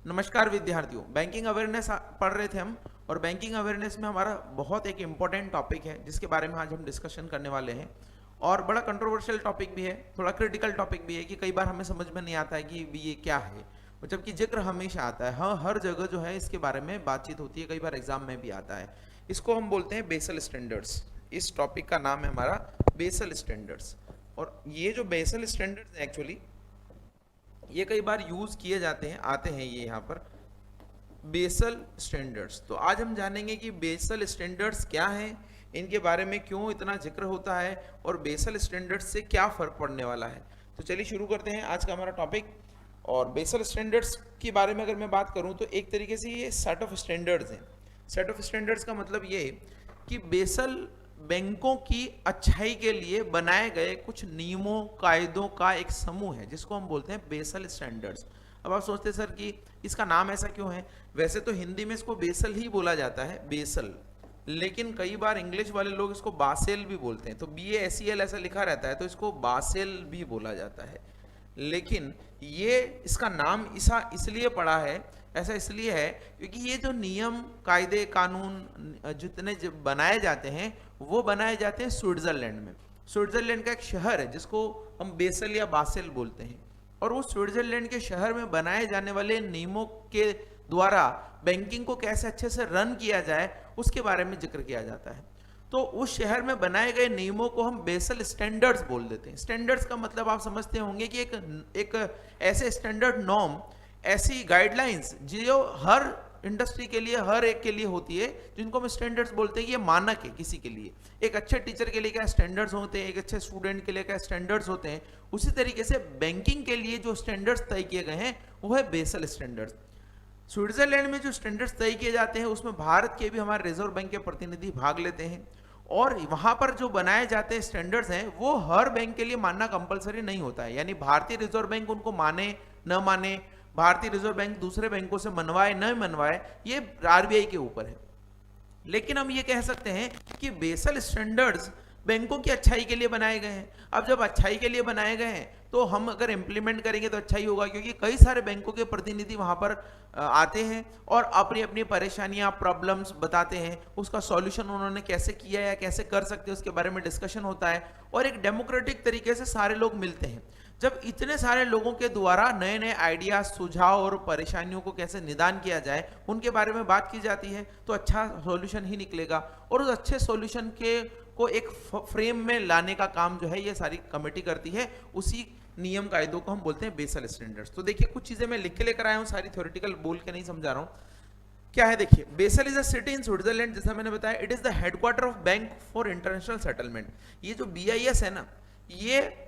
नमस्कार विद्यार्थियों, banking awareness पढ़ रहे थे हम। और बैंकिंग अवेयरनेस में हमारा बहुत एक इम्पोर्टेंट टॉपिक है जिसके बारे में आज हम डिस्कशन करने वाले हैं। और बड़ा कंट्रोवर्शियल टॉपिक भी है, थोड़ा क्रिटिकल टॉपिक भी है कि कई बार हमें समझ में नहीं आता है कि ये क्या है, और जबकि जिक्र हमेशा आता है। हाँ, हर जगह जो है इसके बारे में बातचीत होती है, कई बार एग्जाम में भी आता है। इसको हम बोलते हैं बेसल स्टैंडर्ड्स। इस टॉपिक का नाम है हमारा बेसल स्टैंडर्ड्स। और ये जो बेसल स्टैंडर्ड्स हैं एक्चुअली ये कई बार यूज किए जाते हैं, आते हैं ये यहाँ पर बेसल स्टैंडर्ड्स। तो आज हम जानेंगे कि बेसल स्टैंडर्ड्स क्या हैं, इनके बारे में क्यों इतना जिक्र होता है और बेसल स्टैंडर्ड्स से क्या फर्क पड़ने वाला है। तो चलिए शुरू करते हैं आज का हमारा टॉपिक। और बेसल स्टैंडर्ड्स के बारे में अगर मैं बात करूं तो एक तरीके से ये सेट ऑफ स्टैंडर्ड्स हैं। सेट ऑफ स्टैंडर्ड्स का मतलब ये कि बेसल बैंकों की अच्छाई के लिए बनाए गए कुछ नियमों कायदों का एक समूह है जिसको हम बोलते हैं बेसल स्टैंडर्ड्स। अब आप सोचते हैं सर कि इसका नाम ऐसा क्यों है। वैसे तो हिंदी में इसको बेसल ही बोला जाता है, बेसल, लेकिन कई बार इंग्लिश वाले लोग इसको बासेल भी बोलते हैं। तो BASEL ऐसा लिखा रहता है तो इसको बासेल भी बोला जाता है। लेकिन ये इसका नाम इसलिए पड़ा है, ऐसा इसलिए है क्योंकि ये जो नियम कायदे कानून जितने बनाए जाते हैं वो बनाए जाते हैं स्विट्जरलैंड में। स्विट्जरलैंड का एक शहर है जिसको हम बेसल या बासेल बोलते हैं। और उस स्विट्जरलैंड के शहर में बनाए जाने वाले नियमों के द्वारा बैंकिंग को कैसे अच्छे से रन किया जाए उसके बारे में जिक्र किया जाता है। तो उस शहर में बनाए गए नियमों को हम बेसल स्टैंडर्ड्स बोल देते हैं। स्टैंडर्ड्स का मतलब आप समझते होंगे कि एक ऐसे स्टैंडर्ड नॉर्म, ऐसी गाइडलाइंस जो हर इंडस्ट्री के लिए, हर एक के लिए होती है, जिनको हम स्टैंडर्ड्स बोलते हैं। ये मानक है किसी के लिए। एक अच्छे टीचर के लिए क्या स्टैंडर्ड्स होते हैं, एक अच्छे स्टूडेंट के लिए क्या स्टैंडर्ड्स होते हैं, उसी तरीके से बैंकिंग के लिए जो स्टैंडर्ड्स तय किए गए हैं वो है बेसल स्टैंडर्ड्स। स्विट्जरलैंड में जो स्टैंडर्ड्स तय किए जाते हैं उसमें भारत के भी हमारे रिजर्व बैंक के प्रतिनिधि भाग लेते हैं। और वहां पर जो बनाए जाते हैं स्टैंडर्ड्स हैं वो हर बैंक के लिए मानना कंपलसरी नहीं होता है। यानी भारतीय रिजर्व बैंक उनको माने न माने, भारतीय रिजर्व बैंक दूसरे बैंकों से मनवाए न मनवाए, ये RBI के ऊपर है। लेकिन हम ये कह सकते हैं कि बेसल स्टैंडर्ड्स बैंकों की अच्छाई के लिए बनाए गए हैं। अब जब अच्छाई के लिए बनाए गए हैं तो हम अगर इम्प्लीमेंट करेंगे तो अच्छा ही होगा, क्योंकि कई सारे बैंकों के प्रतिनिधि वहां पर आते हैं और अपनी अपनी परेशानियां, प्रॉब्लम्स बताते हैं। उसका सॉल्यूशन उन्होंने कैसे किया या कैसे कर सकते हैं उसके बारे में डिस्कशन होता है और एक डेमोक्रेटिक तरीके से सारे लोग मिलते हैं। जब इतने सारे लोगों के द्वारा नए नए आइडियाज, सुझाव और परेशानियों को कैसे निदान किया जाए उनके बारे में बात की जाती है तो अच्छा सॉल्यूशन ही निकलेगा। और उस अच्छे सॉल्यूशन के को एक फ्रेम में लाने का काम जो है ये सारी कमेटी करती है। उसी नियम कायदों को हम बोलते हैं बेसल स्टैंडर्ड्स। तो देखिए कुछ चीजें मैं लिख के लेकर आया हूं, सारी थ्योरेटिकल बोल के नहीं समझा रहा हूं। क्या है देखिए, Basel is a city in Switzerland, जैसा मैंने बताया। It is the headquarter of Bank for International Settlement. ये जो BIS है ना, ये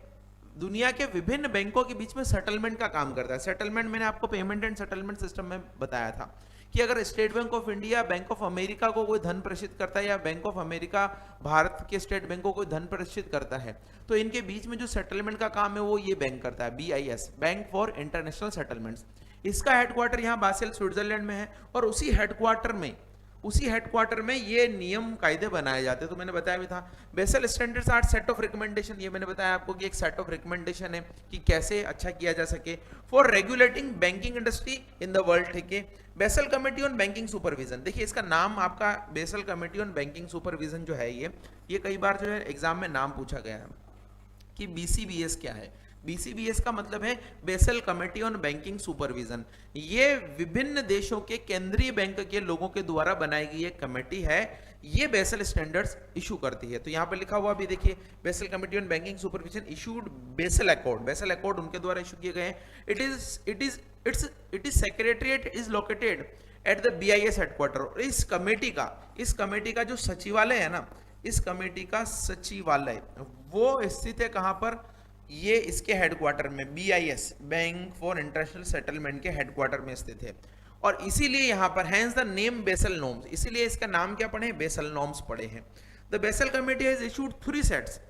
दुनिया के विभिन्न बैंकों के बीच में सेटलमेंट का काम करता है। सेटलमेंट मैंने आपको पेमेंट एंड सेटलमेंट सिस्टम में बताया था कि अगर state bank of India bank of America को कोई धन प्रेषित करता है या बैंक ऑफ अमेरिका भारत के स्टेट बैंक को कोई धन प्रेषित करता है तो इनके बीच में जो सेटलमेंट का काम है वो ये बैंक करता है, BIS, Bank for international settlements. इसका हेडक्वार्टर यहाँ बासेल स्विट्जरलैंड में है और उसी हेडक्वार्टर में ये नियम कायदे बनाए जाते हैं। तो मैंने बताया भी था Basel standards are set of recommendation. ये मैंने बताया आपको कि एक सेट ऑफ रिकमेंडेशन है कि कैसे अच्छा किया जा सके for regulating banking industry in the world. ठीक है, basal committee on banking supervision. देखिए इसका नाम आपका basal committee on banking supervision जो है ये कई बार जो है एग्जाम में नाम पूछा गया है कि BCBS क्या है। BCBS का मतलब है basal committee on banking supervision. ये विभिन्न देशों के केंद्रीय बैंक के लोगों के द्वारा बनाई गई एक कमेटी है। ये बेसल स्टैंडर्ड्स इशू करती है। तो यहाँ पर लिखा हुआ भी देखिए, Basel committee on banking supervision issued Basel accord. Basel accord उनके द्वारा इशू किए गए हैं। It is secretariat is located at the BIS headquarter. इस कमेटी का जो सचिवालय है ना, इस कमेटी का सचिवालय वो स्थित है कहां पर, ये इसके हेडक्वार्टर में, BIS, Bank for International Settlement के हेडक्वार्टर में स्थित है। और इसीलिए यहां पर hence the name Basel norms, इसीलिए इसका नाम क्या पढ़े, बेसल नॉर्म्स पढ़े हैं। The Basel committee has issued 3 sets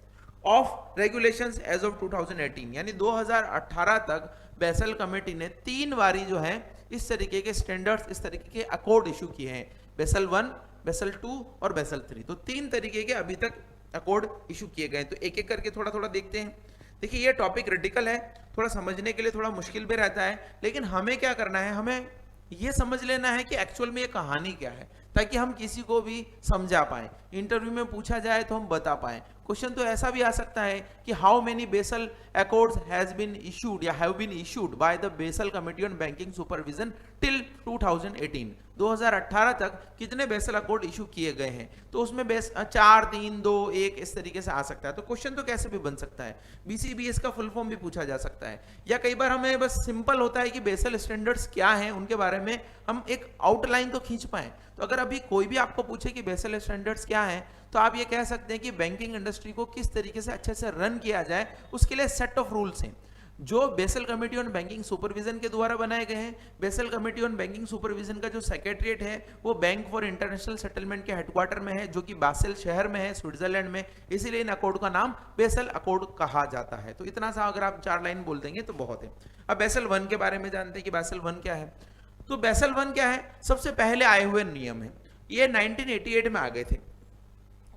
of regulations as of 2018। यानी 2018 तक बेसल कमेटी ने 3 बारी जो है इस तरीके के स्टैंडर्ड्स, इस तरीके के अकॉर्ड इशू किए हैं। बेसल 1, बेसल 2 और बेसल 3। तो 3 तरीके के अभी तक अकॉर्ड इशू किए गए। तो एक एक करके थोड़ा थोड़ा देखते हैं। देखिए ये टॉपिक क्रिटिकल है, थोड़ा समझने के लिए थोड़ा मुश्किल भी रहता है, लेकिन हमें क्या करना है, हमें ये समझ लेना है कि एक्चुअल में ये कहानी क्या है, ताकि हम किसी को भी समझा पाए, इंटरव्यू में पूछा जाए तो हम बता पाए। क्वेश्चन तो ऐसा भी आ सकता है कि how many Basel accords has been issued या have been issued by the Basel committee on banking supervision till 2018, 2018 तक कितने बेसल अकॉर्ड इशू किए गए हैं। तो उसमें 4, 3, 2, 1 इस तरीके से आ सकता है। तो क्वेश्चन तो कैसे भी बन सकता है। बीसीबीएस का फुल फॉर्म भी पूछा जा सकता है, या कई बार हमें बस सिंपल होता है कि बेसल स्टैंडर्ड्स क्या हैं, उनके बारे में हम एक आउटलाइन तो खींच पाए। तो अगर अभी कोई भी आपको पूछे कि बेसल स्टैंडर्ड्स क्या हैं, तो आप ये कह सकते हैं कि बैंकिंग इंडस्ट्री को किस तरीके से अच्छे से रन किया जाए, उसके लिए सेट ऑफ रूल्स हैं जो basal committee on banking supervision के द्वारा बनाए गए हैं। Basal committee on banking supervision का जो सेक्रेटरीट है वो बैंक फॉर इंटरनेशनल सेटलमेंट के हेडक्वार्टर में है, जो कि बासेल शहर में है, स्विट्जरलैंड में। इसीलिए इन अकॉर्ड का नाम बेसल अकॉर्ड कहा जाता है। तो इतना सा अगर आप 4 लाइन बोल देंगे तो बहुत है। अब बेसल 1 के बारे में जानते हैं कि बेसल 1 क्या है। तो बेसल 1 क्या है, सबसे पहले आए हुए नियम है, ये 1988 में आ गए थे,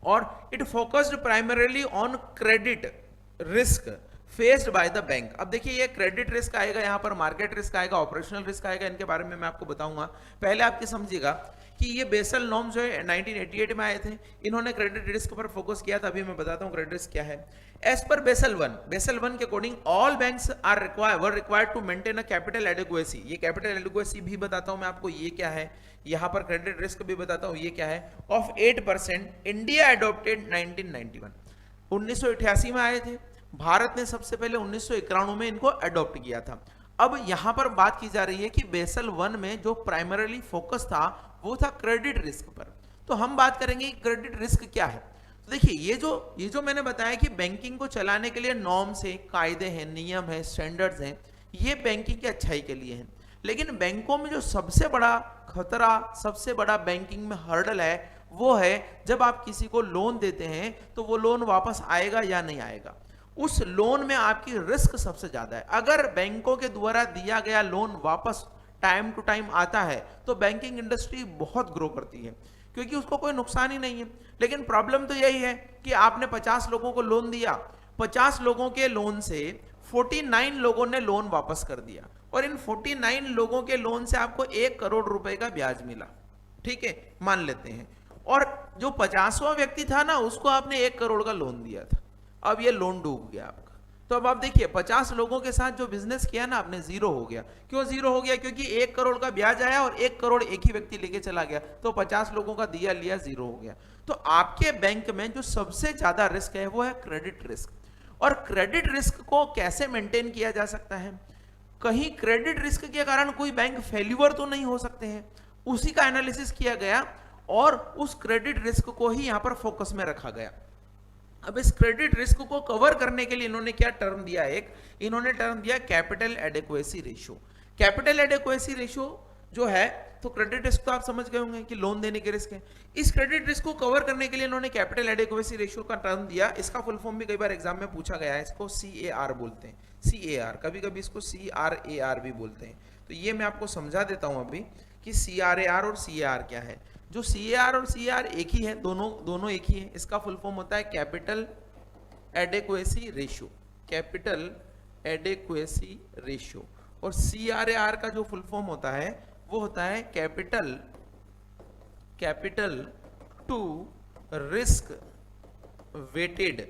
और it focused primarily on credit risk faced by the bank. अब देखिए ये क्रेडिट रिस्क आएगा, यहाँ पर मार्केट रिस्क आएगा, ऑपरेशनल रिस्क आएगा, इनके बारे में मैं आपको बताऊंगा। पहले आपके समझिएगा कि ये बेसल नॉर्म जो है 1988 में आए थे, इन्होंने क्रेडिट रिस्क पर फोकस किया था। अभी मैं बताता हूँ क्रेडिट रिस्क क्या है। एज पर बेसल 1 के according all banks are required to maintain a capital adequacy. ये कैपिटल एडिक्वेसी भी बताता हूँ मैं आपको ये क्या है, यहाँ पर क्रेडिट रिस्क भी बताता हूँ ये क्या है, ऑफ 8%। इंडिया एडॉप्टेड 1991, 1988 में आए थे, भारत ने सबसे पहले 1991 में इनको अडॉप्ट किया था। अब यहां पर बात की जा रही है कि बेसल 1 में जो प्राइमरीली फोकस था वो था क्रेडिट रिस्क पर। तो हम बात करेंगे क्रेडिट रिस्क क्या है। तो देखिए ये जो मैंने बताया कि बैंकिंग को चलाने के लिए नॉर्म्स है, कायदे हैं, नियम है, स्टैंडर्ड्स हैं, ये बैंकिंग की अच्छाई के लिए है। लेकिन बैंकों में जो सबसे बड़ा खतरा, सबसे बड़ा बैंकिंग में हर्डल है, वो है जब आप किसी को लोन देते हैं तो वो लोन वापस आएगा या नहीं आएगा। उस लोन में आपकी रिस्क सबसे ज्यादा है। अगर बैंकों के द्वारा दिया गया लोन वापस टाइम टू टाइम आता है तो बैंकिंग इंडस्ट्री बहुत ग्रो करती है, क्योंकि उसको कोई नुकसान ही नहीं है। लेकिन प्रॉब्लम तो यही है कि आपने 50 लोगों को लोन दिया, 50 लोगों के लोन से 49 लोगों ने लोन वापस कर दिया, और इन 49 लोगों के लोन से आपको 1 करोड़ रुपए का ब्याज मिला, ठीक है, मान लेते हैं। और जो 50वां व्यक्ति था ना, उसको आपने 1 करोड़ का लोन दिया था, अब ये लोन डूब गया आपका। तो अब आप देखिए 50 लोगों के साथ जो बिजनेस किया ना आपने, जीरो हो गया। क्यों जीरो हो गया? क्योंकि 1 करोड़ का ब्याज आया और 1 करोड़ एक ही व्यक्ति लेके चला गया, तो 50 लोगों का दिया लिया जीरो हो गया। तो आपके बैंक में जो सबसे ज्यादा रिस्क है वो है क्रेडिट रिस्क। और क्रेडिट रिस्क को कैसे मेंटेन किया जा सकता है? कहीं क्रेडिट रिस्क के कारण कोई बैंक फेल्यूअर तो नहीं हो सकते हैं, उसी का एनालिसिस किया गया और उस क्रेडिट रिस्क को ही यहां पर फोकस में रखा गया। अब इस क्रेडिट रिस्क को कवर करने के लिए इन्होंने क्या टर्म दिया, इन्होंने टर्म दिया capital adequacy ratio. Capital adequacy ratio जो है, तो क्रेडिट रिस्क तो आप समझ गए होंगे कि लोन देने के रिस्क है। इस क्रेडिट रिस्क को कवर करने के लिए इन्होंने कैपिटल एडिक्वेसी रेशियो का टर्म दिया। इसका फुल फॉर्म भी कई बार एग्जाम में पूछा गया है, इसको CAR बोलते हैं, CAR, कभी कभी इसको CRAR भी बोलते हैं। तो ये मैं आपको समझा देता हूं अभी कि CRAR और CAR क्या है। जो CAR और CAR एक ही है, दोनों एक ही है। इसका फुल फॉर्म होता है capital adequacy ratio, capital adequacy ratio. और CRAR का जो फुल फॉर्म होता है वो होता है capital to risk weighted,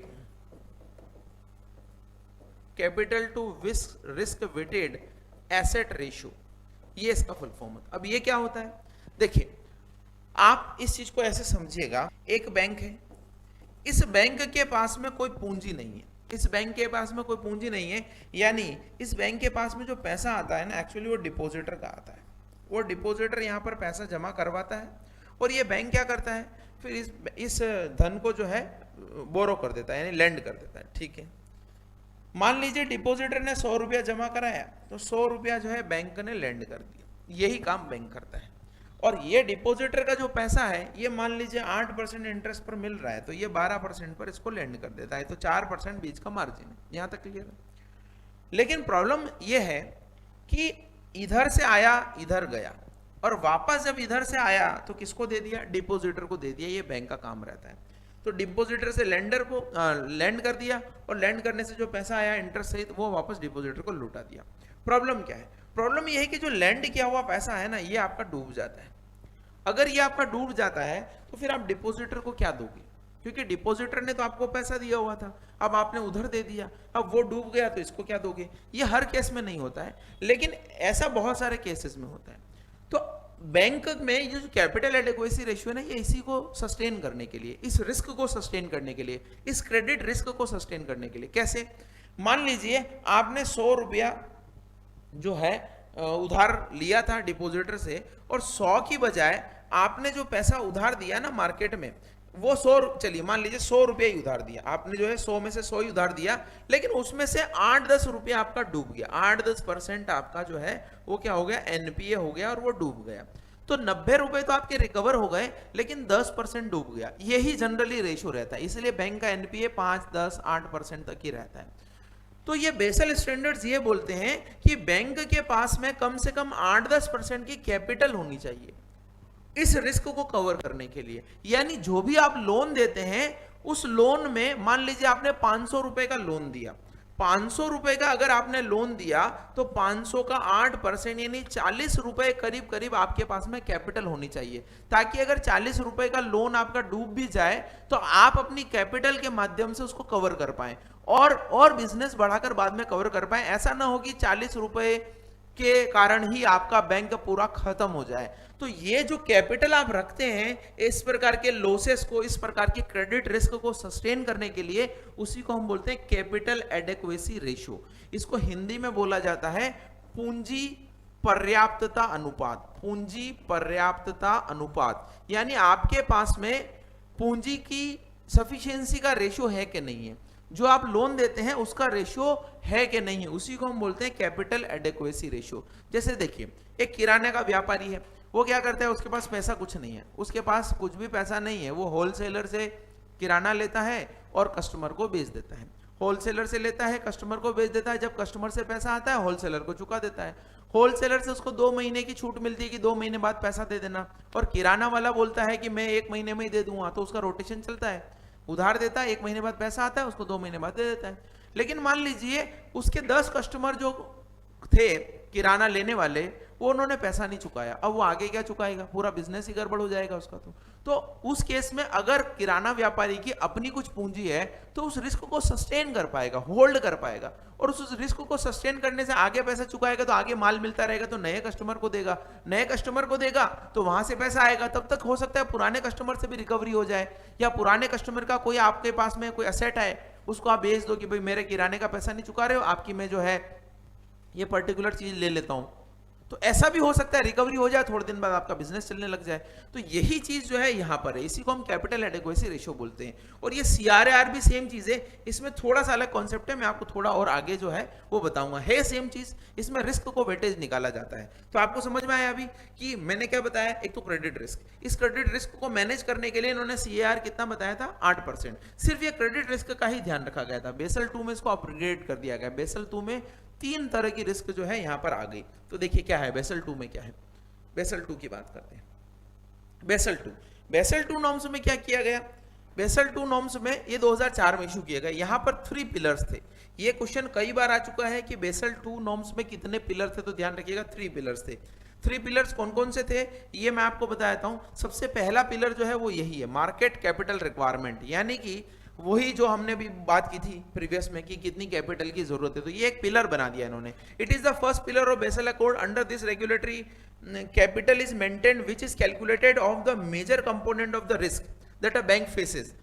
capital to risk weighted asset ratio, ये इसका फुल फॉर्म होता है। अब ये क्या होता है, देखिए आप इस चीज को ऐसे समझिएगा, एक बैंक है, इस बैंक के पास में कोई पूंजी नहीं है, इस बैंक के पास में कोई पूंजी नहीं है, यानी इस बैंक के पास में जो पैसा आता है ना, एक्चुअली वो डिपॉजिटर का आता है। वो डिपॉजिटर यहाँ पर पैसा जमा करवाता है और ये बैंक क्या करता है, फिर इस धन को जो है बोरो कर देता है, यानी लेंड कर देता है, ठीक है। मान लीजिए डिपॉजिटर ने 100 रुपया जमा कराया, तो 100 रुपया जो है बैंक ने लेंड कर दिया। यही काम बैंक करता है। और ये डिपॉजिटर का जो पैसा है, ये मान लीजिए 8% इंटरेस्ट पर मिल रहा है, तो ये 12% पर इसको लेंड कर देता है, तो 4% बीच का मार्जिन है। यहां तक क्लियर है। लेकिन प्रॉब्लम ये है कि इधर से आया इधर गया, और वापस जब इधर से आया तो किसको दे दिया, डिपॉजिटर को दे दिया। ये बैंक का काम रहता है। तो डिपॉजिटर से लेंडर को लेंड कर दिया, और लेंड करने से जो पैसा आया इंटरेस्ट सहित, वो वापस डिपॉजिटर को लौटा दिया। प्रॉब्लम क्या है, प्रॉब्लम ये है कि जो लैंड किया हुआ पैसा है ना, ये आपका डूब जाता है। अगर ये आपका डूब जाता है तो फिर आप डिपॉजिटर को क्या दोगे, क्योंकि डिपॉजिटर ने तो आपको पैसा दिया हुआ था, अब आपने उधर दे दिया, अब वो डूब गया तो इसको क्या दोगे। ये हर केस में नहीं होता है, लेकिन ऐसा बहुत सारे केसेस में होता है। तो बैंक में ये जो कैपिटल एडिक्वेसी रेशियो है ना, ये इसी को सस्टेन करने के लिए, इस रिस्क को सस्टेन करने के लिए, इस क्रेडिट रिस्क को सस्टेन करने के लिए। कैसे? मान लीजिए आपने 100 रुपया जो है उधार लिया था डिपॉजिटर से, और 100 की बजाय आपने जो पैसा उधार दिया ना मार्केट में, वो 100, चलिए मान लीजिए 100 रुपया ही उधार दिया आपने, जो है 100 में से 100 ही उधार दिया, लेकिन उसमें से 8-10 रुपया आपका डूब गया, 8-10% आपका जो है वो क्या हो गया, एनपीए हो गया और वो डूब गया। तो 90 रुपए तो आपके रिकवर हो गए, लेकिन 10% डूब गया। यही जनरली रेशियो रहता है, इसलिए बैंक का एनपीए 5, 10, 8% तक ही रहता है। तो ये बेसल स्टैंडर्ड्स ये बोलते हैं कि बैंक के पास में कम से कम 8-10% की कैपिटल होनी चाहिए इस रिस्क को कवर करने के लिए। यानी जो भी आप लोन देते हैं, उस लोन में मान लीजिए आपने 500 रुपए का लोन दिया, 500 रुपए का अगर आपने लोन दिया तो 500 का 8% यानी 40 रुपए करीब करीब आपके पास में कैपिटल होनी चाहिए, ताकि अगर 40 रुपए का लोन आपका डूब भी जाए तो आप अपनी कैपिटल के माध्यम से उसको कवर कर पाए और बिजनेस बढ़ाकर बाद में कवर कर पाए। ऐसा ना हो कि 40 रुपए के कारण ही आपका बैंक पूरा खत्म हो जाए। तो ये जो कैपिटल आप रखते हैं इस प्रकार के लॉसेस को, इस प्रकार के क्रेडिट रिस्क को सस्टेन करने के लिए, उसी को हम बोलते हैं कैपिटल एडिक्वेसी रेशियो। इसको हिंदी में बोला जाता है पूंजी पर्याप्तता अनुपात। पूंजी पर्याप्तता अनुपात यानी आपके पास में पूंजी की सफिशिएंसी का रेशियो है कि नहीं है, जो आप लोन देते हैं उसका रेशियो है कि नहीं है, उसी को हम बोलते हैं कैपिटल एडिक्वेसी रेशियो। जैसे देखिए एक किराने का व्यापारी है, वो क्या करता है, उसके पास पैसा कुछ नहीं है, उसके पास कुछ भी पैसा नहीं है, वो होलसेलर से किराना लेता है और कस्टमर को बेच देता है। होलसेलर से लेता है, कस्टमर को बेच देता है, जब कस्टमर से पैसा आता है होलसेलर को चुका देता है। होलसेलर से उसको 2 महीने की छूट मिलती है कि 2 महीने बाद पैसा दे देना, और किराना वाला बोलता है कि मैं 1 महीने में ही दे दूंगा, तो उसका रोटेशन चलता है, उधार देता है, 1 महीने बाद पैसा आता है, उसको 2 महीने बाद दे देता है। लेकिन मान लीजिए उसके 10 कस्टमर जो थे किराना लेने वाले, वो उन्होंने पैसा नहीं चुकाया, अब वो आगे क्या चुकाएगा, पूरा बिजनेस ही गड़बड़ हो जाएगा उसका। तो उस केस में अगर किराना व्यापारी की अपनी कुछ पूंजी है तो उस रिस्क को सस्टेन कर पाएगा, होल्ड कर पाएगा, और उस रिस्क को सस्टेन करने से आगे पैसा चुकाएगा तो आगे माल मिलता रहेगा, तो नए कस्टमर को देगा, नए कस्टमर को देगा तो वहां से पैसा आएगा। तब तक हो सकता है पुराने कस्टमर से भी रिकवरी हो जाए, या पुराने कस्टमर का कोई आपके पास में कोई एसेट है उसको आप बेच दो कि भाई मेरे किराने का पैसा नहीं चुका रहे हो, आपकी मैं जो है ये पर्टिकुलर चीज ले लेता हूं। तो ऐसा भी हो सकता है, रिकवरी हो जाए, थोड़े दिन बाद आपका बिजनेस चलने लग जाए। तो यही चीज जो है यहाँ पर है, इसी को हम कैपिटल एडिक्वेसी रेशियो बोलते हैं। और ये सीआरआर भी सेम चीज है, इसमें थोड़ा सा अलग कॉन्सेप्ट है, मैं आपको थोड़ा और आगे जो है वो बताऊंगा। है सेम चीज, इसमें रिस्क को वेटेज निकाला जाता है। तो आपको समझ में आया अभी कि मैंने क्या बताया, एक तो क्रेडिट रिस्क, इस क्रेडिट रिस्क को मैनेज करने के लिए इन्होंने सीआर कितना बताया था, 8%। सिर्फ ये क्रेडिट रिस्क का ही ध्यान रखा गया था। बेसल 2 में इसको अपग्रेड कर दिया गया, बेसल 2 में 3 तरह की रिस्क जो है यहां पर आ गई। तो देखिए क्या है बेसल 2 में, क्या है बेसल 2 की बात करते हैं। बेसल 2 नॉर्म्स में क्या किया गया, बेसल 2 नॉर्म्स में ये 2004 में इशू किया गया। यहां पर 3 पिलर्स थे। ये क्वेश्चन कई बार आ चुका है कि बेसल 2 नॉर्म्स में कितने पिलर थे, तो ध्यान रखिएगा 3 पिलर्स थे। 3 पिलर्स कौन कौन से थे ये मैं आपको बता देता हूं। सबसे पहला पिलर जो है वो यही है, मार्केट कैपिटल रिक्वायरमेंट, यानी कि वही जो हमने भी बात की थी प्रीवियस में कि कितनी कैपिटल की जरूरत है, तो ये एक पिलर बना दिया इन्होंने। It is the first pillar of Basel accord. Under this regulatory capital is maintained which is calculated of the major component of the risk that a bank faces.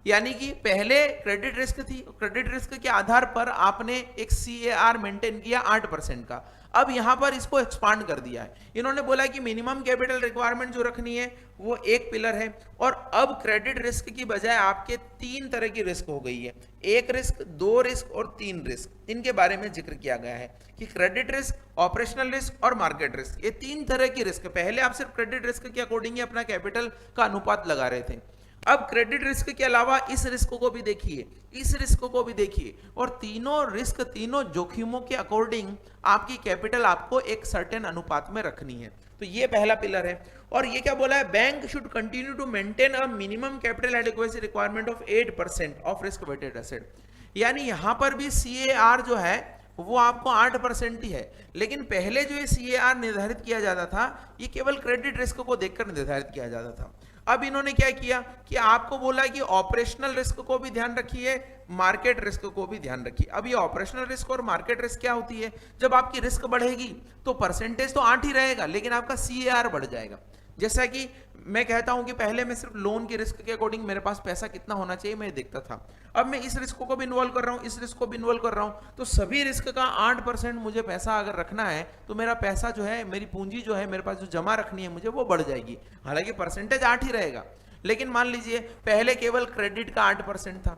यानी कि पहले क्रेडिट रिस्क थी, credit risk के आधार पर आपने एक CAR maintain किया 8% का। अब यहां पर इसको एक्सपांड कर दिया है, इन्होंने बोला कि मिनिमम कैपिटल रिक्वायरमेंट जो रखनी है वो एक पिलर है। और अब क्रेडिट रिस्क की बजाय आपके 3 तरह की रिस्क हो गई है, 1 रिस्क, 2 रिस्क और 3 रिस्क। इनके बारे में जिक्र किया गया है कि क्रेडिट रिस्क, ऑपरेशनल रिस्क और मार्केट रिस्क, ये 3 तरह की रिस्क। पहले आप सिर्फ क्रेडिट रिस्क के अकॉर्डिंग ही अपना कैपिटल का अनुपात लगा रहे थे, अब क्रेडिट रिस्क के अलावा इस रिस्क को भी देखिए, इस रिस्क को भी देखिए, और तीनों रिस्क, तीनों जोखिमों के अकॉर्डिंग आपकी कैपिटल आपको एक सर्टेन अनुपात में रखनी है। तो ये पहला पिलर है। और ये क्या बोला है, bank should continue to maintain a minimum capital adequacy requirement of 8% of risk weighted asset. यानी यहां पर भी सीएआर जो है वो आपको 8% ही है। लेकिन पहले जो ये CAR निर्धारित किया जाता था, ये केवल क्रेडिट रिस्क को देखकर निर्धारित किया जाता था। अब इन्होंने क्या किया कि आपको बोला कि ऑपरेशनल रिस्क को भी ध्यान रखिए, मार्केट रिस्क को भी ध्यान रखिए। अब ये ऑपरेशनल रिस्क और मार्केट रिस्क क्या होती है? जब आपकी रिस्क बढ़ेगी तो परसेंटेज तो 8 ही रहेगा, लेकिन आपका CAR बढ़ जाएगा। जैसा कि मैं कहता हूं कि पहले मैं सिर्फ लोन की रिस्क के अकॉर्डिंग मेरे पास पैसा कितना होना चाहिए मैं देखता था, अब मैं इस रिस्क को भी इन्वॉल्व कर रहा हूं, इस रिस्क को भी इन्वॉल्व कर रहा हूं, तो सभी रिस्क का 8% मुझे पैसा अगर रखना है तो मेरा पैसा जो है, मेरी पूंजी जो है मेरे पास जो जमा रखनी है मुझे, वो बढ़ जाएगी। हालांकि परसेंटेज 8 ही रहेगा, लेकिन मान लीजिए पहले केवल क्रेडिट का 8% था,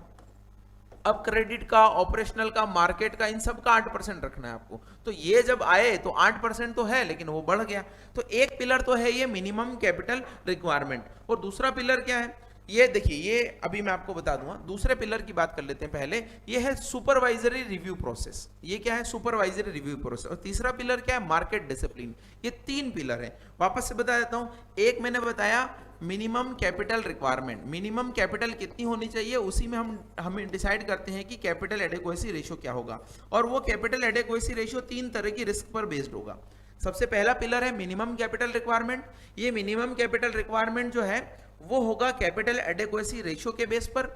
अब क्रेडिट का, ऑपरेशनल का, मार्केट का, इन सब का 8% रखना है आपको। तो ये जब आए तो 8% तो है, लेकिन वो बढ़ गया। तो एक पिलर तो है ये मिनिमम कैपिटल रिक्वायरमेंट, और दूसरा पिलर क्या है ये देखिए, ये अभी मैं आपको बता दूंगा। दूसरे पिलर की बात कर लेते हैं पहले, ये है सुपरवाइजरी रिव्यू प्रोसेस। ये क्या है? Supervisory review process. और तीसरा पिलर क्या है? Market discipline. ये 3 पिलर है। वापस से बता देता हूं, एक मैंने बताया minimum capital requirement, minimum capital कितनी होनी चाहिए, उसी में हम डिसाइड करते हैं कि कैपिटल एडेक्वेसी रेशियो क्या होगा। और वो कैपिटल एडेक्वेसी रेशियो 3 तरह की रिस्क पर बेस्ड होगा। सबसे पहला पिलर है मिनिमम कैपिटल रिक्वायरमेंट। ये मिनिमम कैपिटल रिक्वायरमेंट जो है वो होगा कैपिटल एडेक्वेसी रेशियो के बेस पर।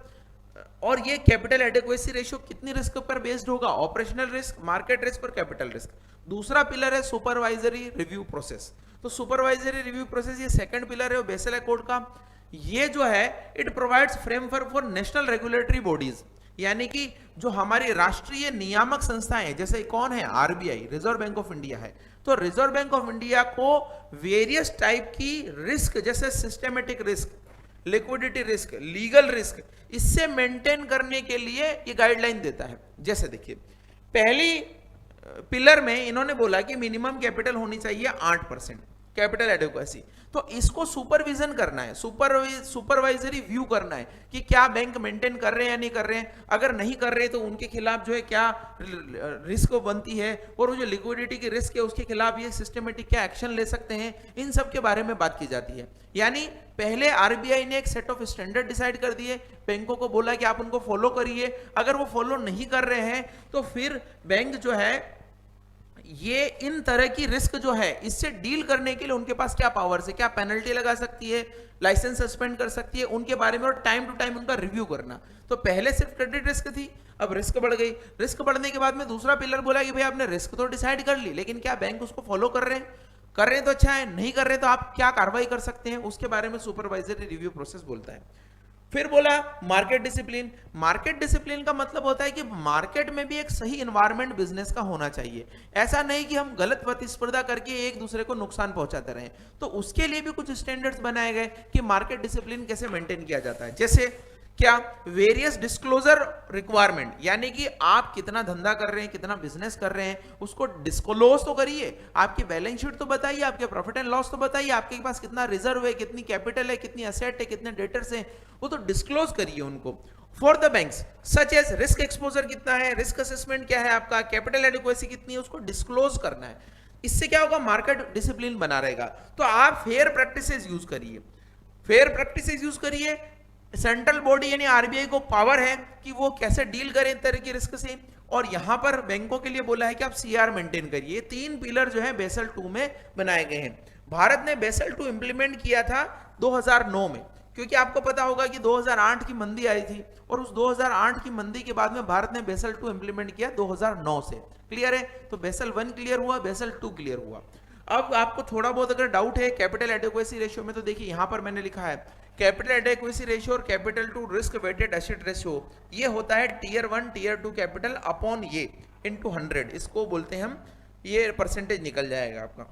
और ये कैपिटल एडेक्वेसी रेशियो कितनी रिस्क पर बेस्ड होगा? ऑपरेशनल रिस्क, मार्केट रिस्क और कैपिटल रिस्क। दूसरा पिलर है सुपरवाइजरी रिव्यू प्रोसेस। तो सुपरवाइजरी रिव्यू प्रोसेस ये सेकंड पिलर है बेसल अकॉर्ड का। ये जो है it provides framework for national regulatory bodies, यानी कि जो हमारी राष्ट्रीय नियामक संस्थाएं, जैसे कौन है? RBI, reserve bank of India है। तो रिजर्व बैंक ऑफ इंडिया को वेरियस टाइप की रिस्क, जैसे systematic risk, liquidity risk, legal risk, इससे मेंटेन करने के लिए ये गाइडलाइन देता है। जैसे देखिए, पहली पिलर में इन्होंने बोला कि मिनिमम कैपिटल होनी चाहिए 8% कैपिटल एडेक्वेसी। तो इसको सुपरविजन करना है, सुपरवाइजरी व्यू करना है कि क्या बैंक मेंटेन कर रहे हैं या नहीं कर रहे हैं। अगर नहीं कर रहे तो उनके खिलाफ जो है क्या रिस्क बनती है, और वो जो लिक्विडिटी की रिस्क है उसके खिलाफ ये सिस्टमेटिक क्या एक्शन ले सकते हैं, इन सब के बारे में बात की जाती है। यानी पहले RBI ने एक सेट ऑफ स्टैंडर्ड डिसाइड कर दिए, बैंकों को बोला कि आप उनको फॉलो करिए। अगर वो फॉलो नहीं कर रहे हैं तो फिर बैंक जो है ये इन तरह की रिस्क जो है इससे डील करने के लिए उनके पास क्या पावर्स है, क्या पेनल्टी लगा सकती है, लाइसेंस सस्पेंड कर सकती है, उनके बारे में और टाइम टू टाइम उनका रिव्यू करना। तो पहले सिर्फ क्रेडिट रिस्क थी, अब रिस्क बढ़ गई। रिस्क बढ़ने के बाद में दूसरा पिलर बोला कि भाई आपने रिस्क तो डिसाइड कर ली, लेकिन क्या बैंक उसको फॉलो कर रहे हैं? कर रहे हैं तो अच्छा है, नहीं कर रहे तो आप क्या कार्रवाई कर सकते हैं, उसके बारे में सुपरवाइजरी रिव्यू प्रोसेस बोलता है। फिर बोला मार्केट डिसिप्लिन। मार्केट डिसिप्लिन का मतलब होता है कि मार्केट में भी एक सही एनवायरनमेंट बिजनेस का होना चाहिए। ऐसा नहीं कि हम गलत प्रतिस्पर्धा करके एक दूसरे को नुकसान पहुंचाते रहें। तो उसके लिए भी कुछ स्टैंडर्ड्स बनाए गए कि मार्केट डिसिप्लिन कैसे मेंटेन किया जाता है। जैसे क्या? वेरियस डिस्क्लोजर रिक्वायरमेंट, यानी कि आप कितना धंधा कर रहे हैं, कितना बिजनेस कर रहे हैं, उसको डिस्क्लोज तो करिए। आपकी बैलेंस शीट तो बताइए, आपके प्रॉफिट एंड लॉस तो बताइए, आपके पास कितना रिजर्व है, कितनी कैपिटल है, कितनी एसेट है, कितने डेटर्स हैं, वो तो डिस्क्लोज करिए उनको। For the banks such as risk exposure कितना है, रिस्क असेसमेंट क्या है आपका, कैपिटल एडिक्वेसी कितनी है, उसको डिस्क्लोज करना है। इससे क्या होगा? मार्केट डिसिप्लिन बना रहेगा। तो आप फेयर प्रैक्टिसेस यूज करिए, फेयर प्रैक्टिसेस यूज करिए। सेंट्रल बॉडी यानी RBI को पावर है कि वो कैसे डील करे इस तरह की रिस्क से। और यहां पर बैंकों के लिए बोला है कि आप CR मेंटेन करिए। 3 पिलर जो है बेसल 2 में बनाए गए हैं। भारत ने बेसल 2 इंप्लीमेंट किया था 2009 में, क्योंकि आपको पता होगा कि 2008 की मंदी आई थी, और उस 2008 की मंदी के बाद में भारत ने बेसल 2 इंप्लीमेंट किया 2009 से। क्लियर है? तो बेसल 1 क्लियर हुआ, बेसल 2 क्लियर हुआ। अब आपको थोड़ा बहुत अगर डाउट है कैपिटल एडेक्वेसी रेशियो में, तो देखिए यहां पर मैंने लिखा है कैपिटल एडेक्वेसी रेशियो और capital to risk weighted asset ratio, ये होता है Tier 1 Tier 2 कैपिटल अपॉन ये इनटू 100, इसको बोलते हैं हम, ये परसेंटेज निकल जाएगा आपका।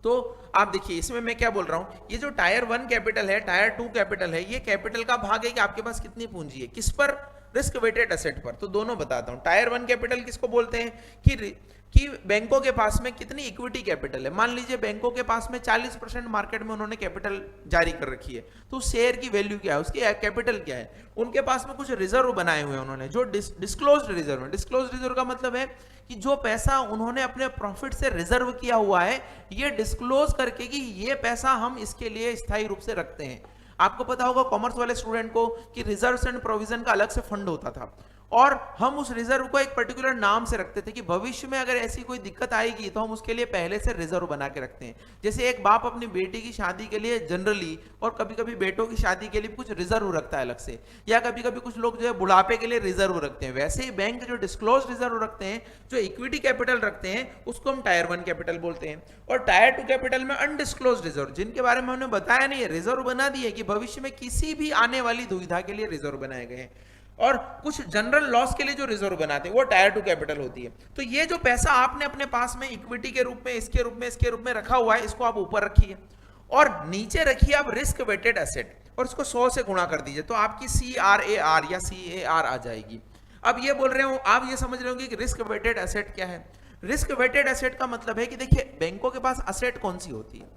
तो आप देखिए इसमें मैं क्या बोल रहा हूं, ये जो Tier 1 कैपिटल है, Tier 2 कैपिटल है, ये कैपिटल का भाग है कि आपके पास कितनी पूंजी है, किस पर? रिस्क वेटेड एसेट पर। तो दोनों बताता हूं। Tier 1 कैपिटल किसको बोलते हैं कि बैंकों के पास में कितनी इक्विटी कैपिटल है। मान लीजिए बैंकों के पास में 40% मार्केट में उन्होंने कैपिटल जारी कर रखी है, तो शेयर की वैल्यू क्या है, उसकी कैपिटल क्या है। उनके पास में कुछ रिजर्व बनाए हुए हैं उन्होंने, जो डिस्क्लोज्ड रिजर्व है। डिस्क्लोज्ड रिजर्व का मतलब है कि जो पैसा उन्होंने अपने प्रॉफिट से रिजर्व किया हुआ है, ये डिस्क्लोज करके कि ये पैसा हम इसके लिए स्थायी रूप से रखते हैं। आपको पता होगा कॉमर्स वाले स्टूडेंट को कि रिजर्व्स एंड प्रोविजन का अलग से फंड होता था, और हम उस रिजर्व को एक पर्टिकुलर नाम से रखते थे कि भविष्य में अगर ऐसी कोई दिक्कत आएगी तो हम उसके लिए पहले से रिजर्व बना के रखते हैं। जैसे एक बाप अपनी बेटी की शादी के लिए जनरली और कभी कभी बेटों की शादी के लिए कुछ रिजर्व रखता है अलग से, या कभी कभी कुछ लोग जो है बुढ़ापे के लिए रिजर्व रखते हैं। वैसे ही बैंक जो डिस्क्लोज रिजर्व रखते हैं, जो इक्विटी कैपिटल रखते हैं, उसको हम टायर 1 कैपिटल बोलते हैं। और टायर 2 कैपिटल में अनडिस्क्लोज रिजर्व, जिनके बारे में हमने बताया नहीं है, रिजर्व बना दिए कि भविष्य में किसी भी आने वाली दुविधा के लिए रिजर्व बनाए गए हैं। और कुछ जनरल लॉस के लिए जो रिजर्व बनाते हैं वो टायर 2 कैपिटल होती है। तो ये जो पैसा आपने अपने पास में इक्विटी के रूप में, इसके रूप में रखा हुआ है, इसको आप ऊपर रखिए और नीचे रखिए आप रिस्क वेटेड एसेट, और इसको 100 से गुणा कर दीजिए तो आपकी CRAR या CAR आ जाएगी। अब ये बोल रहे हो, आप ये समझ रहे होंगे कि रिस्क वेटेड एसेट क्या है। रिस्क वेटेड एसेट का मतलब है कि देखिए बैंकों के पास एसेट कौन सी होती है,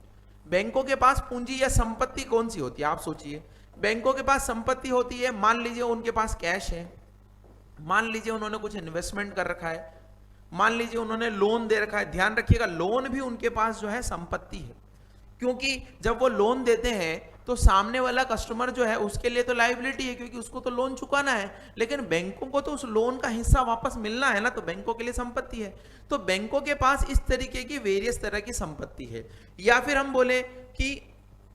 बैंकों के पास पूंजी या संपत्ति कौन सी होती है। आप सोचिए, बैंकों के पास संपत्ति होती है, मान लीजिए उनके पास कैश है, मान लीजिए उन्होंने कुछ इन्वेस्टमेंट कर रखा है, मान लीजिए उन्होंने लोन दे रखा है। ध्यान रखिएगा, लोन भी उनके पास जो है संपत्ति है, क्योंकि जब वो लोन देते हैं तो सामने वाला कस्टमर जो है उसके लिए तो लायबिलिटी है, क्योंकि उसको तो लोन चुकाना है, लेकिन बैंकों को तो उस लोन का हिस्सा वापस मिलना है ना, तो बैंकों के लिए संपत्ति है। तो बैंकों के पास इस तरीके की वेरियस तरह की संपत्ति है। या फिर हम बोले कि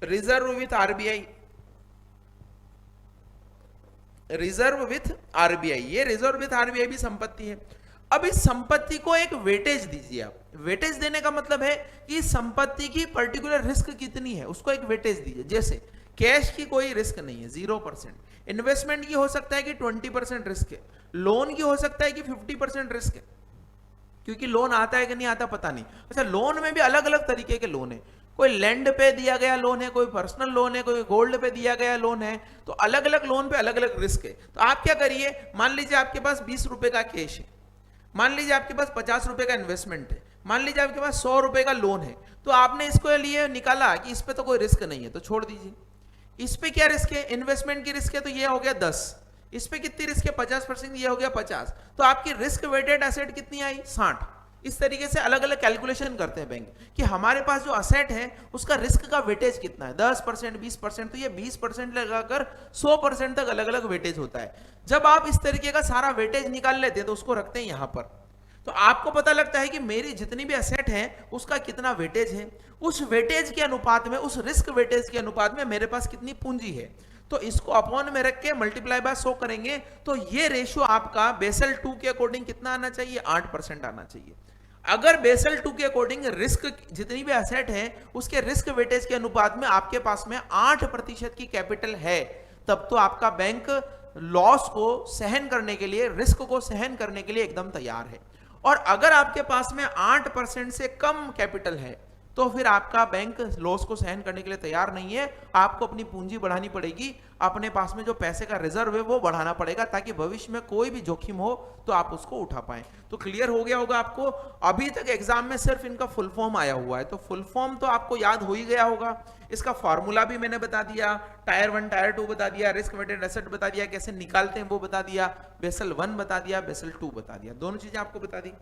reserve with RBI, reserve with RBI, ये रिजर्व विथ आरबीआई भी संपत्ति है। अब इस संपत्ति को एक वेटेज दीजिए आप। वेटेज देने का मतलब है कि संपत्ति की पर्टिकुलर रिस्क कितनी है उसको एक वेटेज दीजिए। जैसे कैश की कोई रिस्क नहीं है, 0%, इन्वेस्टमेंट की हो सकता है कि 20% रिस्क है, लोन की हो सकता है कि 50% रिस्क है, क्योंकि लोन आता है कि नहीं आता पता नहीं। अच्छा, लोन में भी अलग अलग तरीके के लोन है, कोई लैंड पे दिया गया लोन है, कोई पर्सनल लोन है, कोई गोल्ड पे दिया गया लोन है, तो अलग अलग लोन पे अलग अलग रिस्क है। तो आप क्या करिए, मान लीजिए आपके पास 20 रुपए का कैश है, मान लीजिए आपके पास 50 रुपए का इन्वेस्टमेंट है, मान लीजिए आपके पास 100 रुपए का लोन है, तो आपने इसको लिए निकाला कि इस पे तो कोई रिस्क नहीं है तो छोड़ दीजिए। इस पे क्या रिस्क है, इन्वेस्टमेंट की रिस्क है, तो ये हो गया 10, इस पे कितनी रिस्क है 50%, ये हो गया 50, तो आपकी रिस्क वेटेड एसेट कितनी आई 60। इस तरीके से अलग अलग कैलकुलेशन करते हैं बैंक कि हमारे पास जो असेट है उसका रिस्क का वेटेज कितना है, 10%, 20%, तो ये 20% लगाकर 100% तक अलग अलग वेटेज होता है। जब आप इस तरीके का सारा वेटेज निकाल लेते हैं तो उसको रखते हैं यहां पर, तो आपको पता लगता है कि मेरी जितनी भी एसेट है उसका कितना वेटेज है, उस वेटेज के अनुपात में, उस रिस्क वेटेज के अनुपात में मेरे पास कितनी पूंजी है, तो इसको अपॉन में रख के मल्टीप्लाई बाय 100 करेंगे तो ये रेशियो आपका बेसल 2 के अकॉर्डिंग कितना आना चाहिए, 8% आना चाहिए। अगर बेसल 2 के अकॉर्डिंग रिस्क जितनी भी एसेट है उसके रिस्क वेटेज के अनुपात में आपके पास में 8% की कैपिटल है, तब तो आपका बैंक लॉस को सहन करने के लिए, रिस्क को सहन करने के लिए एकदम तैयार है। और अगर आपके पास में 8% से कम कैपिटल है तो फिर आपका बैंक लॉस को सहन करने के लिए तैयार नहीं है, आपको अपनी पूंजी बढ़ानी पड़ेगी, अपने पास में जो पैसे का रिजर्व है वो बढ़ाना पड़ेगा, ताकि भविष्य में कोई भी जोखिम हो तो आप उसको उठा पाएं। तो क्लियर हो गया होगा आपको। अभी तक एग्जाम में सिर्फ इनका फुल फॉर्म आया हुआ है, तो फुल फॉर्म तो आपको याद हो ही गया होगा। इसका फॉर्मूला भी मैंने बता दिया, टायर 1 टायर 2 बता दिया, रिस्क वेटेड एसेट बता दिया, कैसे निकालते हैं वो बता दिया, बेसल 1 बता दिया, बेसल 2 बता दिया, दोनों चीजें आपको बता दी।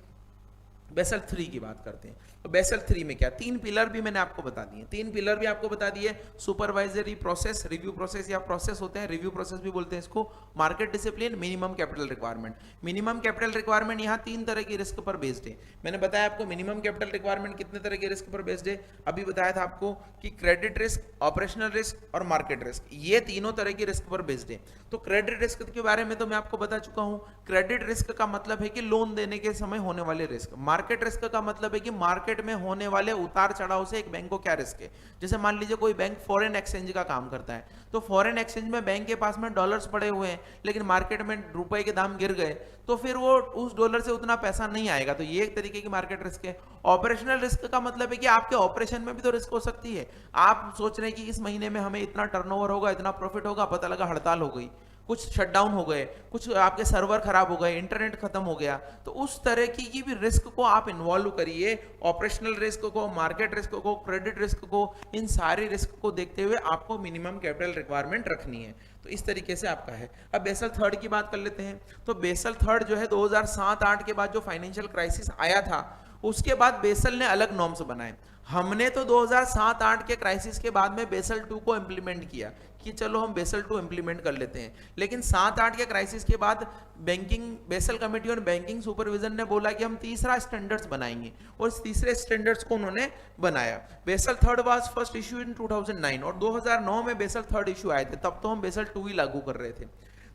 बेसल 3 की बात करते हैं, तो बेसल 3 में क्या, 3 पिलर भी मैंने आपको बता दिए, 3 पिलर भी आपको बता दिए, सुपरवाइजरी प्रोसेस, रिव्यू प्रोसेस या प्रोसेस होते हैं, रिव्यू प्रोसेस भी बोलते हैं इसको, market discipline, minimum capital requirement. Minimum capital requirement यहाँ 3 तरह की रिस्क पर बेस्ड है। मैंने बताया आपको मिनिमम कैपिटल रिक्वायरमेंट कितने तरह के रिस्क पर बेस्ड है, अभी बताया था आपको कि क्रेडिट रिस्क, ऑपरेशनल रिस्क और मार्केट रिस्क, ये तीनों तरह की रिस्क पर बेस्ड है। तो क्रेडिट रिस्क के बारे में तो मैं आपको बता चुका हूं, क्रेडिट रिस्क का मतलब है कि लोन देने के समय होने वाले रिस्क। मार्केट रिस्क का मतलब है कि मार्केट में होने वाले उतार चढ़ाव से एक बैंक को क्या रिस्क है। जैसे मान लीजिए कोई बैंक फॉरेन एक्सचेंज का काम करता है, तो फॉरेन एक्सचेंज में बैंक के पास में डॉलर्स पड़े हुए हैं, लेकिन मार्केट में रुपए के दाम गिर गए, तो फिर वो उस डॉलर से उतना पैसा नहीं आएगा, तो ये एक तरीके की मार्केट रिस्क है। ऑपरेशनल रिस्क का मतलब है कि आपके ऑपरेशन में भी तो रिस्क हो सकती है। आप सोच रहे हैं कि इस महीने में हमें इतना टर्नओवर होगा, इतना प्रॉफिट होगा, पता लगा हड़ताल हो गई, कुछ शटडाउन हो गए, कुछ आपके सर्वर खराब हो गए, इंटरनेट खत्म हो गया, तो उस तरह की भी रिस्क को आप इन्वॉल्व करिए। ऑपरेशनल रिस्क को, मार्केट रिस्क को, क्रेडिट रिस्क को, इन सारे रिस्क को देखते हुए आपको मिनिमम कैपिटल रिक्वायरमेंट रखनी है। तो इस तरीके से आपका है। अब बेसल 3 की बात कर लेते हैं। तो बेसल 3 जो है 2007-8 के बाद जो फाइनेंशियल क्राइसिस आया था, उसके बाद बेसल ने अलग नॉर्म्स बनाए। हमने तो 2007-8 के क्राइसिस के बाद में बेसल 2 को इम्प्लीमेंट किया कि चलो हम बेसल 2 इम्प्लीमेंट कर लेते हैं, लेकिन 7-8 के क्राइसिस के बाद बैंकिंग बेसल कमेटी और बैंकिंग सुपरविजन ने बोला कि हम तीसरा स्टैंडर्ड्स बनाएंगे, और इस तीसरे स्टैंडर्ड्स को उन्होंने बनाया। Basel third was first issue in 2009, और 2009 में बेसल थर्ड इशू आए थे, तब तो हम बेसल 2 ही लागू कर रहे थे।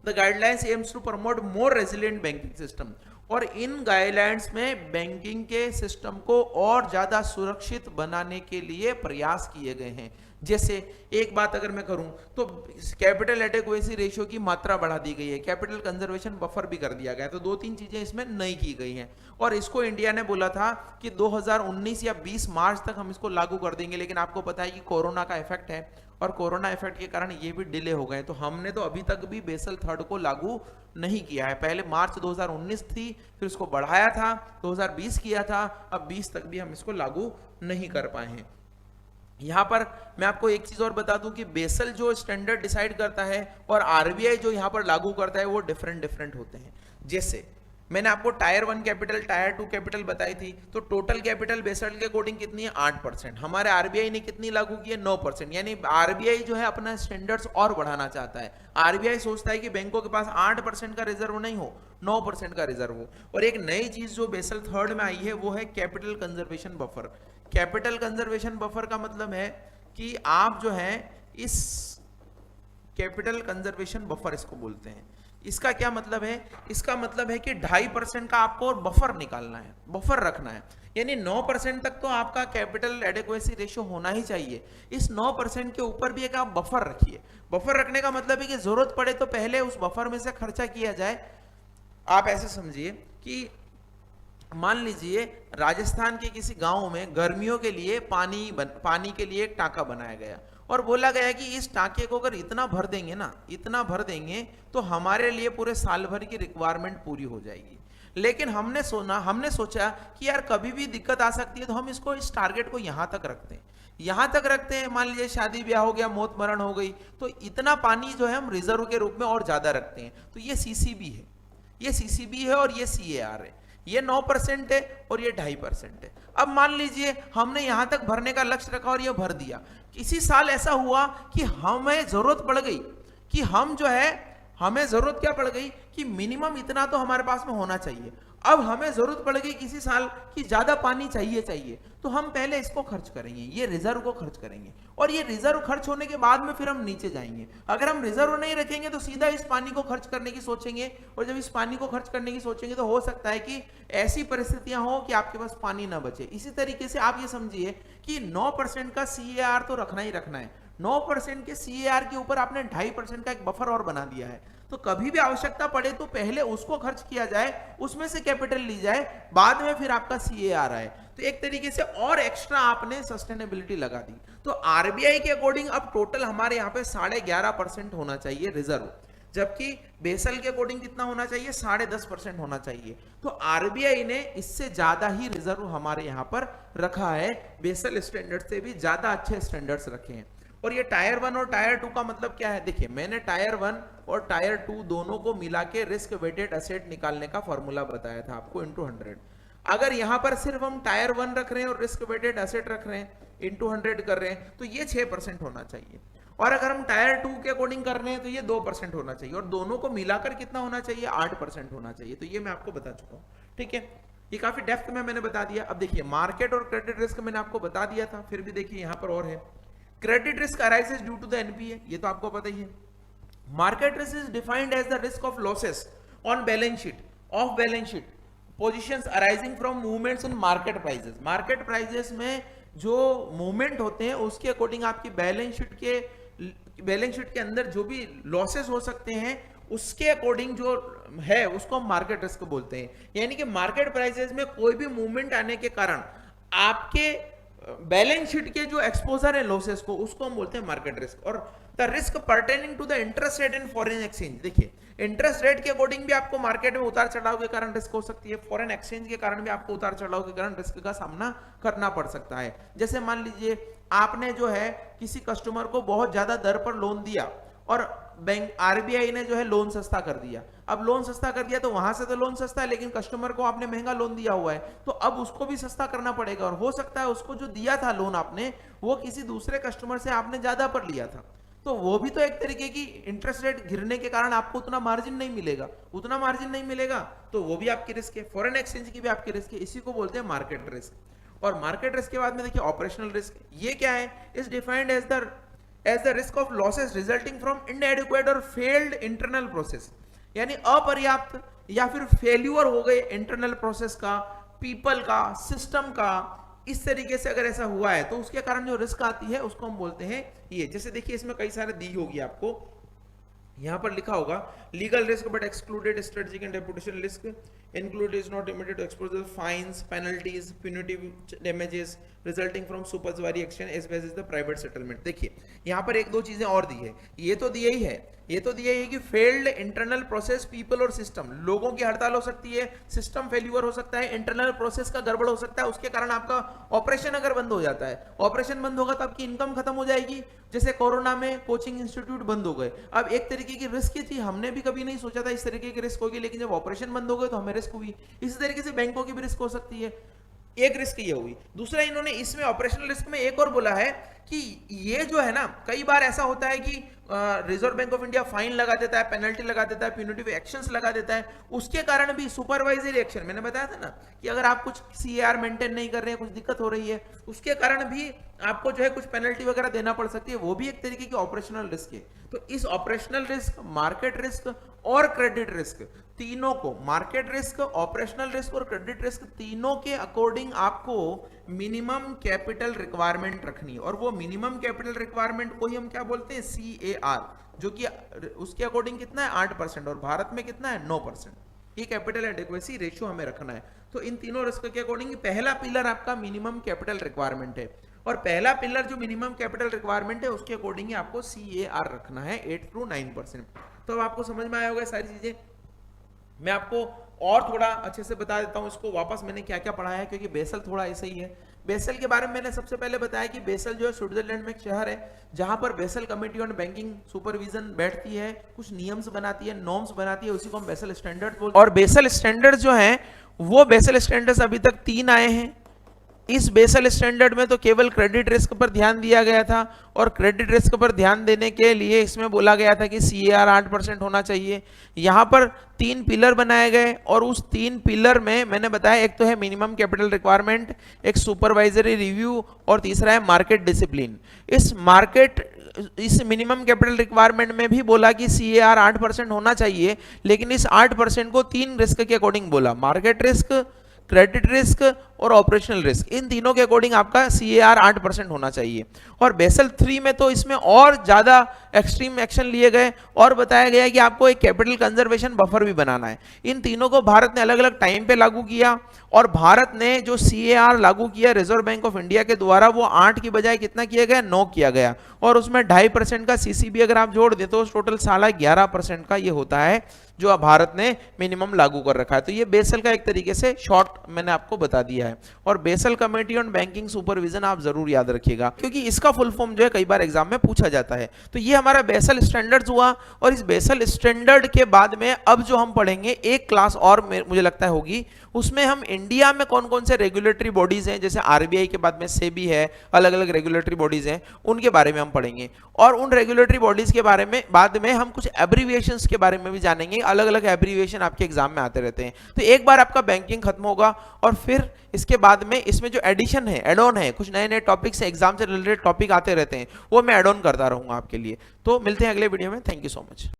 The guidelines aims to promote more resilient banking system, और इन गाइडलाइंस में बैंकिंग के सिस्टम को और ज्यादा सुरक्षित बनाने के लिए प्रयास किए गए हैं। जैसे एक बात अगर मैं करूं तो कैपिटल एडेक्वेसी रेशियो की मात्रा बढ़ा दी गई है, कैपिटल कंजर्वेशन बफर भी कर दिया गया, तो 2-3 चीजें इसमें नई की गई हैं। और इसको इंडिया ने बोला था कि 2019 या 20 मार्च तक हम इसको लागू कर देंगे, लेकिन आपको पता है कि कोरोना का इफेक्ट है, और कोरोना इफेक्ट के कारण ये भी डिले हो गए, तो हमने तो अभी तक भी बेसल थर्ड को लागू नहीं किया है। पहले मार्च 2019 थी, फिर उसको बढ़ाया था, 2020 किया था, अब 20 तक भी हम इसको लागू नहीं कर पाए हैं। यहां पर मैं आपको एक चीज और बता दूं कि बेसल जो स्टैंडर्ड डिसाइड करता है और आरबीआई जो यहां पर लागू करता है वो डिफरेंट होते हैं। जैसे मैंने आपको टायर 1 कैपिटल, टायर 2 कैपिटल बताई थी, तो टोटल कैपिटल बेसल के अकॉर्डिंग कितनी है? 8%। हमारे आरबीआई ने कितनी लागू की है? 9%। यानी आरबीआई जो है अपना स्टैंडर्ड्स और बढ़ाना चाहता है। आरबीआई सोचता है कि बैंकों के पास 8% का रिजर्व नहीं हो, 9% का रिजर्व हो। और एक नई चीज जो बेसल थर्ड में आई है वो है capital conservation buffer. Capital conservation buffer का मतलब है कि आप जो है इस कैपिटल कंजर्वेशन बफर इसको बोलते हैं। इसका क्या मतलब है? इसका मतलब है कि 2.5% का आपको और बफर निकालना है, बफर रखना है। यानी 9% तक तो आपका कैपिटल एडेक्वेसी रेशियो होना ही चाहिए। इस 9% के ऊपर भी एक आप बफर रखिए। बफर रखने का मतलब है कि जरूरत पड़े तो पहले उस बफर में से खर्चा किया जाए। आप ऐसे समझिए कि मान लीजिए राजस्थान के किसी गांव में गर्मियों के लिए पानी के लिए एक टांका बनाया गया, और बोला गया कि इस टांके को अगर इतना भर देंगे ना, इतना भर देंगे तो हमारे लिए पूरे साल भर की रिक्वायरमेंट पूरी हो जाएगी। लेकिन हमने सोचा कि यार कभी भी दिक्कत आ सकती है, तो हम इसको इस टारगेट को यहां तक रखते हैं, यहां तक रखते हैं। मान लीजिए शादी ब्याह हो गया, मौत मरण हो गई, तो इतना पानी जो है हम रिजर्व के रूप में और ज्यादा रखते हैं। तो ये सीसीबी है, ये सीसीबी है, और ये सीएआर है। ये 9% है और ये 2.5% है। अब मान लीजिए हमने यहां तक भरने का लक्ष्य रखा और ये भर दिया। किसी साल ऐसा हुआ कि हमें जरूरत पड़ गई कि हमें जरूरत क्या पड़ गई कि मिनिमम इतना तो हमारे पास में होना चाहिए। अब हमें जरूरत पड़ गई किसी साल कि ज्यादा पानी चाहिए, तो हम पहले इसको खर्च करेंगे, ये रिजर्व को खर्च करेंगे, और ये रिजर्व खर्च होने के बाद में फिर हम नीचे जाएंगे। अगर हम रिजर्व नहीं रखेंगे तो सीधा इस पानी को खर्च करने की सोचेंगे, और जब इस पानी को खर्च करने की सोचेंगे तो हो सकता है कि ऐसी परिस्थितियां हो कि आपके पास पानी ना बचे। इसी तरीके से आप ये समझिए कि 9% का सीएआर तो रखना ही रखना है। 9% के सीएआर के ऊपर आपने 2.5% का एक बफर और बना दिया है, तो कभी भी आवश्यकता पड़े तो पहले उसको खर्च किया जाए, उसमें से कैपिटल ली जाए, बाद में फिर आपका सीएआर आए। तो एक तरीके से और एक्स्ट्रा आपने सस्टेनेबिलिटी लगा दी। तो आरबीआई के अकॉर्डिंग अब टोटल हमारे यहाँ पे 11.5% होना चाहिए रिजर्व, जबकि बेसल के अकॉर्डिंग कितना होना चाहिए? 10.5% होना चाहिए। तो आरबीआई ने इससे ज्यादा ही रिजर्व हमारे यहाँ पर रखा है, बेसल स्टैंडर्ड से भी ज्यादा अच्छे स्टैंडर्ड्स रखे हैं। और ये टायर 1 और टायर 2 का मतलब क्या है? देखिए मैंने टायर 1 और टायर 2 दोनों को मिला के रिस्क वेटेड एसेट निकालने का फॉर्मूला बताया था आपको इंटू 100। अगर यहां पर सिर्फ हम टायर 1 रख रहे हैं और रिस्क वेटेड एसेट रख रहे हैं, इंटू 100 कर रहे हैं, तो ये 6% होना चाहिए। और अगर हम टायर 2 के अकॉर्डिंग कर रहे हैं तो ये 2% होना चाहिए, और दोनों को मिलाकर कितना होना चाहिए? 8% होना चाहिए। तो ये मैं आपको बता चुका हूं, ठीक है। ये काफी डेप्थ में मैंने बता दिया। अब देखिए मार्केट और क्रेडिट रिस्क मैंने आपको बता दिया था, फिर भी देखिए यहां पर और है। Credit risk arises due to the NPA, ये तो आपको पता ही है। Market risk is defined as the risk of losses on balance sheet, off balance sheet positions arising from movements in market prices. Market prices में जो movement होते हैं उसके अकॉर्डिंग आपकी बैलेंस शीट के अंदर जो भी लॉसेस हो सकते हैं उसके अकॉर्डिंग जो है उसको हम मार्केट रिस्क बोलते हैं। यानी कि मार्केट प्राइसेस में कोई भी मूवमेंट आने के कारण आपके बैलेंस शीट के जो एक्सपोजर है लॉसेस को, उसको हम बोलते हैं मार्केट रिस्क। और the risk pertaining to the interest rate in foreign exchange, देखिए इंटरेस्ट रेट के अकॉर्डिंग भी आपको मार्केट में उतार चढ़ाव के कारण रिस्क हो सकती है, फॉरेन एक्सचेंज के कारण भी आपको उतार चढ़ाव के कारण रिस्क का सामना करना पड़ सकता है। जैसे मान लीजिए आपने जो है किसी कस्टमर को बहुत ज्यादा दर पर लोन दिया और बैंक आरबीआई ने जो है लोन सस्ता कर दिया। अब लोन सस्ता कर दिया तो वहां से तो लोन सस्ता है, लेकिन कस्टमर को आपने महंगा लोन दिया हुआ है, तो अब उसको भी सस्ता करना पड़ेगा। और हो सकता है उसको जो दिया था लोन आपने, वो किसी दूसरे कस्टमर से आपने ज्यादा पर लिया था, तो वो भी तो एक तरीके की इंटरेस्ट रेट गिरने के कारण आपको उतना मार्जिन नहीं मिलेगा। उतना मार्जिन नहीं मिलेगा तो वो भी आपकी रिस्क है, फॉरेन एक्सचेंज की भी आपकी रिस्क है। इसी को बोलते हैं मार्केट रिस्क। और मार्केट रिस्क के बाद में देखिए ऑपरेशनल रिस्क। ये क्या है? Is defined as the risk of losses resulting from inadequate or failed internal process, यानी अपर्याप्त या फिर फेल्यूर हो गए इंटरनल प्रोसेस का, पीपल का, सिस्टम का। इस तरीके से अगर ऐसा हुआ है तो उसके कारण जो रिस्क आती है उसको हम बोलते हैं ये। जैसे देखिए इसमें कई सारे दी होगी आपको, यहां पर लिखा होगा legal risk but excluded strategic and reputation risk, include is not limited to exposure fines, penalties, punitive damages resulting from supervisory action as well as the private settlement. देखिए यहां पर एक दो चीजें और दी है, ये तो दिया ही है, ये तो दिया है कि फेल्ड इंटरनल प्रोसेस, पीपल और सिस्टम, लोगों की हड़ताल हो सकती है, सिस्टम फेल्यूर हो सकता है, इंटरनल प्रोसेस का गड़बड़ हो सकता है, उसके कारण आपका ऑपरेशन अगर बंद हो जाता है, ऑपरेशन बंद होगा तो आपकी इनकम खत्म हो जाएगी। जैसे कोरोना में कोचिंग इंस्टीट्यूट बंद हो गए, अब एक तरीके की रिस्क थी, हमने भी कभी नहीं सोचा था इस तरीके की रिस्क होगी, लेकिन जब ऑपरेशन बंद हो गए तो हमें रिस्क हुई। इसी तरीके से बैंकों की भी रिस्क हो सकती है। एक रिस्क ये हुई। दूसरा इन्होंने इसमें ऑपरेशनल रिस्क में एक और बोला है कि ये जो है ना, कई बार ऐसा होता है कि reserve bank of India fine लगा देता है, पेनल्टी लगा देता है, प्यूनिटिव एक्शंस लगा देता है, उसके कारण भी सुपरवाइजरी एक्शन, मैंने बताया था ना कि अगर आप कुछ सीएआर मेंटेन नहीं कर रहे हैं, कुछ दिक्कत हो रही है, उसके कारण भी आपको जो है कुछ पेनल्टी वगैरह देना पड़ सकती है, वो भी एक तरीके की ऑपरेशनल रिस्क है। तो इस ऑपरेशनल रिस्क, मार्केट रिस्क और क्रेडिट रिस्क, तीनों को, मार्केट रिस्क, ऑपरेशनल रिस्क और क्रेडिट रिस्क, तीनों के अकॉर्डिंग आपको मिनिमम कैपिटल रिक्वायरमेंट रखनी है। और वो मिनिमम कैपिटल रिक्वायरमेंट को ही हम क्या बोलते हैं? CAR, जो कि उसके अकॉर्डिंग कितना है? 8%, और भारत में कितना है? 9%। ये कैपिटल एडिक्वेसी रेशियो हमें रखना है। तो इन तीनों रिस्क के अकॉर्डिंग पहला पिलर आपका मिनिमम कैपिटल रिक्वायरमेंट है, और पहला पिलर जो मिनिमम कैपिटल रिक्वायरमेंट है उसके अकॉर्डिंग ही आपको CAR रखना है 8 to 9%। तो अब आपको समझ में आया होगा सारी चीजें। मैं आपको और थोड़ा अच्छे से बता देता हूं इसको वापस मैंने क्या क्या पढ़ाया है, क्योंकि बेसल थोड़ा ऐसा ही है। बेसल के बारे में मैंने सबसे पहले बताया कि बेसल जो है स्विट्जरलैंड में एक शहर है, जहां पर basal committee on banking supervision बैठती है, कुछ नियम्स बनाती है, नॉर्म्स बनाती है, उसी को हम बेसल स्टैंडर्ड बोलते हैं। और बेसल स्टैंडर्ड जो है वो बेसल स्टैंडर्ड्स अभी तक 3 आए हैं। इस बेसल स्टैंडर्ड में तो केवल क्रेडिट रिस्क पर ध्यान दिया गया था, और क्रेडिट रिस्क पर ध्यान देने के लिए इसमें बोला गया था कि CAR 8% होना चाहिए। यहाँ पर 3 पिलर बनाए गए, और उस 3 पिलर में मैंने बताया एक तो है मिनिमम कैपिटल रिक्वायरमेंट, एक सुपरवाइजरी रिव्यू, और तीसरा है मार्केट डिसिप्लिन। इस मिनिमम कैपिटल रिक्वायरमेंट में भी बोला कि CAR 8% होना चाहिए, लेकिन इस 8% को 3 रिस्क के अकॉर्डिंग बोला, मार्केट रिस्क, क्रेडिट रिस्क और ऑपरेशनल रिस्क। इन तीनों के अकॉर्डिंग आपका CAR 8% होना चाहिए। और बेसल 3 में तो इसमें और ज्यादा एक्सट्रीम एक्शन लिए गए, और बताया गया कि आपको एक कैपिटल कंजर्वेशन बफर भी बनाना है। इन तीनों को भारत ने अलग अलग टाइम पे लागू किया, और भारत ने जो CAR लागू किया रिजर्व बैंक ऑफ इंडिया के द्वारा, वो 8 की बजाय कितना किया गया? 9 किया गया। और उसमें 2.5% का CCB अगर आप जोड़ दें तो टोटल 11.5% का ये होता है जो भारत ने मिनिमम लागू कर रखा है। तो ये बेसल का एक तरीके से शॉर्ट मैंने आपको बता दिया है। और basal committee on banking supervision आप जरूर याद रखिएगा, क्योंकि इसका फुल फॉर्म जो है कई बार एग्जाम में पूछा जाता है। तो ये हमारा बेसल स्टैंडर्ड्स हुआ, और इस बेसल स्टैंडर्ड के बाद में अब जो हम पढ़ेंगे एक क्लास और मुझे लगता है होगी, उसमें हम इंडिया में कौन कौन से रेगुलेटरी बॉडीज हैं, जैसे RBI के बाद में सेबी है, अलग अलग रेगुलेटरी बॉडीज हैं, उनके बारे में हम पढ़ेंगे। और उन रेगुलेटरी बॉडीज के बारे में बाद में हम कुछ एब्रीविएशंस के बारे में भी जानेंगे। अलग अलग एब्रीविएशन आपके एग्जाम में आते रहते हैं। तो एक बार आपका बैंकिंग खत्म होगा, और फिर इसके बाद में इसमें जो एडिशन है, एड ऑन है, कुछ नए नए टॉपिक्स एग्जाम से रिलेटेड टॉपिक आते रहते हैं, वो मैं एड ऑन करता रहूंगा आपके लिए। तो मिलते हैं अगले वीडियो में। Thank you so much.